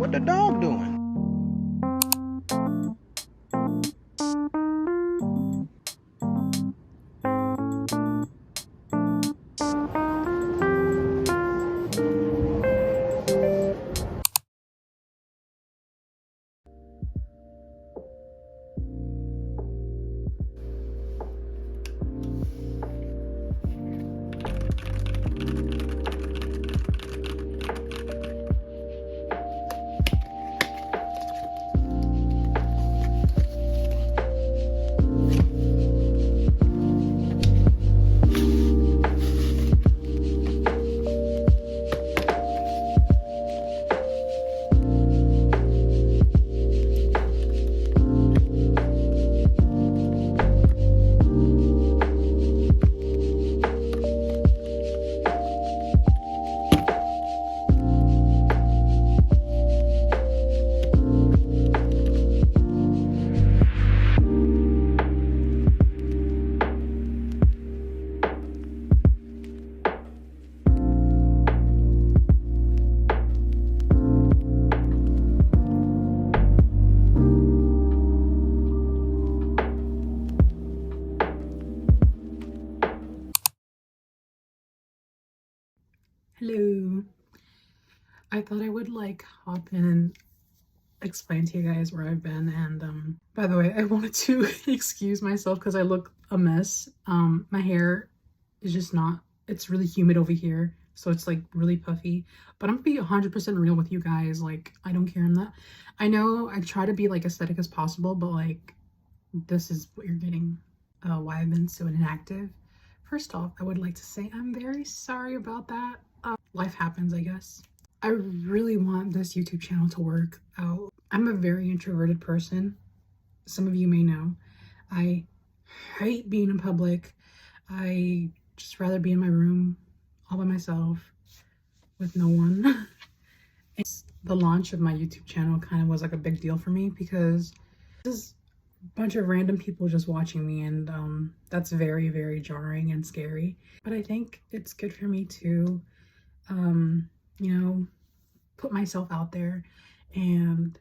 What the dog doing? Hello. I thought I would hop in and explain to you guys where I've been, and by the way, I wanted to excuse myself because I look a mess. My hair is just not, it's really humid over here, so it's like really puffy. But I'm gonna be 100% real with you guys. Like, I don't care. I know I try to be like aesthetic as possible, but like this is what you're getting. Why I've been so inactive. First off, I would like to say I'm very sorry about that. Life happens, I guess. I really want this YouTube channel to work out. I'm a very introverted person. Some of you may know. I hate being in public. I just rather be in my room all by myself with no one. The launch of my YouTube channel kind of was like a big deal for me because this is a bunch of random people just watching me, and that's very, very jarring and scary. But I think it's good for me to you know, put myself out there and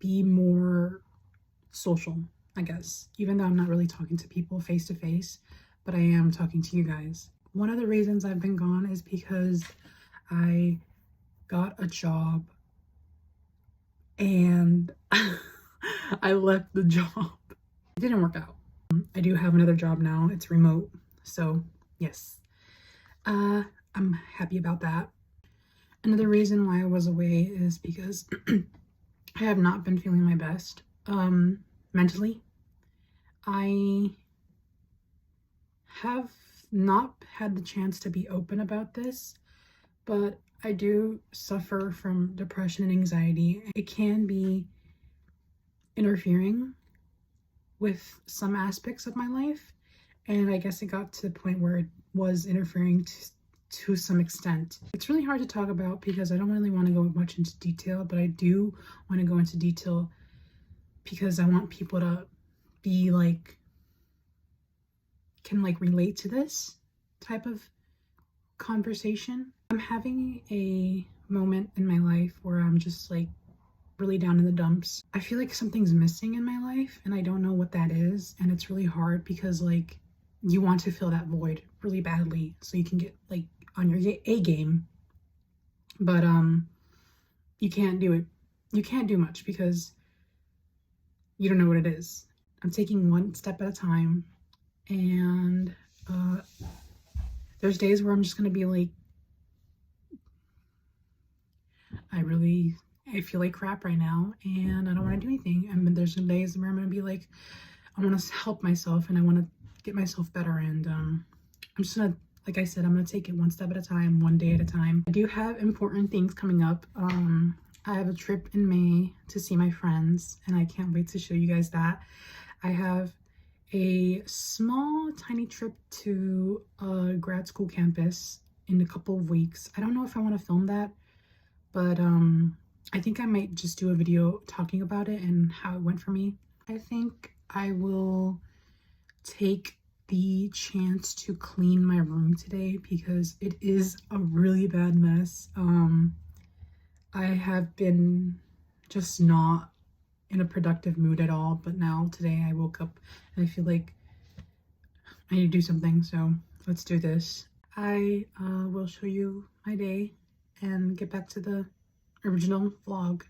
be more social, I guess, even though I'm not really talking to people face to face, but I am talking to you guys. One of the reasons I've been gone is because I got a job and I left the job. It didn't work out. I do have another job now. It's remote. So yes, I'm happy about that. Another reason why I was away is because I have not been feeling my best mentally. I have not had the chance to be open about this, but I do suffer from depression and anxiety. It can be interfering with some aspects of my life, and I guess it got to the point where it was interfering to some extent. It's really hard to talk about because I don't really want to go much into detail, but I do want to go into detail because I want people to be like, can like relate to this type of conversation. I'm having a moment in my life where I'm just like really down in the dumps. I feel like something's missing in my life and I don't know what that is, and it's really hard because like you want to fill that void really badly so you can get like on your A game, but you can't do it. You can't do much because you don't know what it is. I'm taking one step at a time, and there's days where I'm just gonna be like, I feel like crap right now and I don't want to do anything. And then there's some days where I'm gonna be like, I want to help myself and I want to get myself better, and I'm just gonna, like I said, I'm gonna take it one step at a time, one day at a time. I do have important things coming up. I have a trip in May to see my friends and I can't wait to show you guys that. I have a small tiny trip to a grad school campus in a couple of weeks. I don't know if I want to film that, but I think I might just do a video talking about it and how it went for me. I think I will take the chance to clean my room today because it is a really bad mess. I have been just not in a productive mood at all, but now today I woke up and I feel like I need to do something, so let's do this. I will show you my day and get back to the original vlog.